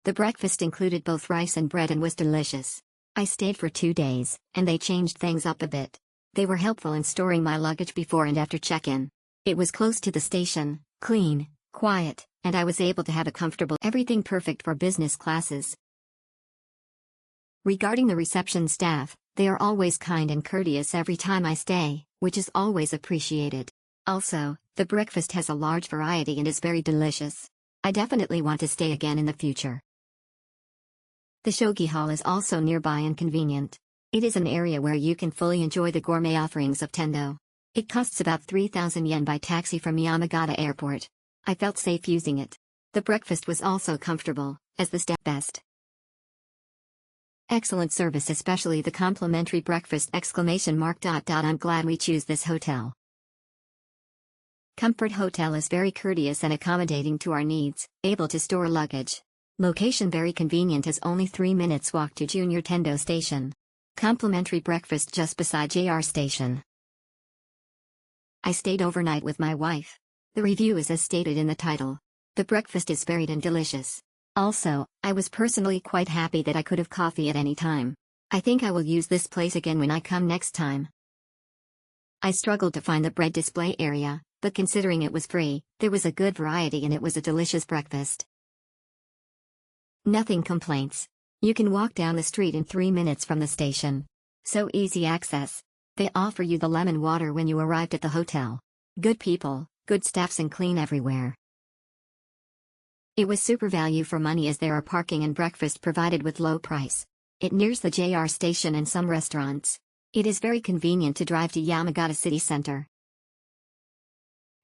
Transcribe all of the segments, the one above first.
The breakfast included both rice and bread and was delicious. I stayed for 2 days, and they changed things up a bit. They were helpful in storing my luggage before and after check-in. It was close to the station, clean, quiet, and I was able to have a comfortable everything perfect for business classes. Regarding the reception staff, they are always kind and courteous every time I stay, which is always appreciated. Also, the breakfast has a large variety and is very delicious. I definitely want to stay again in the future. The shogi hall is also nearby and convenient. It is an area where you can fully enjoy the gourmet offerings of Tendo. It costs about 3,000 yen by taxi from Yamagata Airport. I felt safe using it. The breakfast was also comfortable, as the staff best. Excellent service, especially the complimentary breakfast! I'm glad we choose this hotel. Comfort Hotel is very courteous and accommodating to our needs, able to store luggage. Location very convenient as only 3 minutes walk to Junior Tendo Station. Complimentary breakfast just beside JR Station. I stayed overnight with my wife. The review is as stated in the title. The breakfast is varied and delicious. Also, I was personally quite happy that I could have coffee at any time. I think I will use this place again when I come next time. I struggled to find the bread display area, but considering it was free, there was a good variety and it was a delicious breakfast. Nothing complaints. You can walk down the street in 3 minutes from the station. So easy access. They offer you the lemon water when you arrived at the hotel. Good people, good staffs and clean everywhere. It was super value for money as there are parking and breakfast provided with low price. It nears the JR station and some restaurants. It is very convenient to drive to Yamagata city center.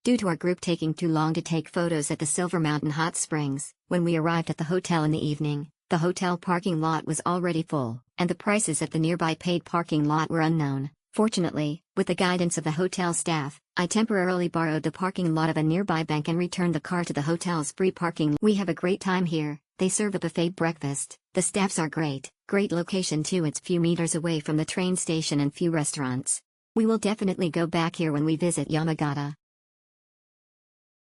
Due to our group taking too long to take photos at the Silver Mountain Hot Springs, when we arrived at the hotel in the evening, the hotel parking lot was already full, and the prices at the nearby paid parking lot were unknown. Fortunately, with the guidance of the hotel staff, I temporarily borrowed the parking lot of a nearby bank and returned the car to the hotel's free parking. We have a great time here. They serve a buffet breakfast. The staffs are great. Great location too. It's few meters away from the train station and few restaurants. We will definitely go back here when we visit Yamagata.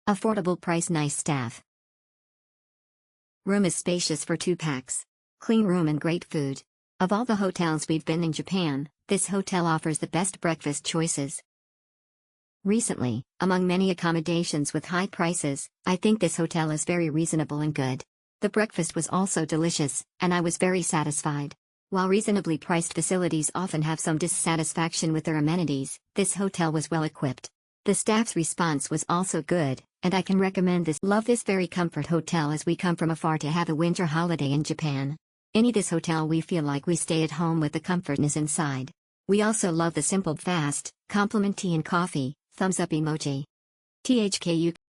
Affordable price, nice staff. Room is spacious for 2 packs. Clean room and great food. Of all the hotels we've been in Japan, this hotel offers the best breakfast choices. Recently, among many accommodations with high prices, I think this hotel is very reasonable and good. The breakfast was also delicious, and I was very satisfied. While reasonably priced facilities often have some dissatisfaction with their amenities, this hotel was well equipped. The staff's response was also good, and I can recommend this. Love this very comfort hotel as we come from afar to have a winter holiday in Japan. In this hotel we feel like we stay at home with the comfortness inside. We also love the simple fast, compliment tea and coffee, thumbs up emoji. THKU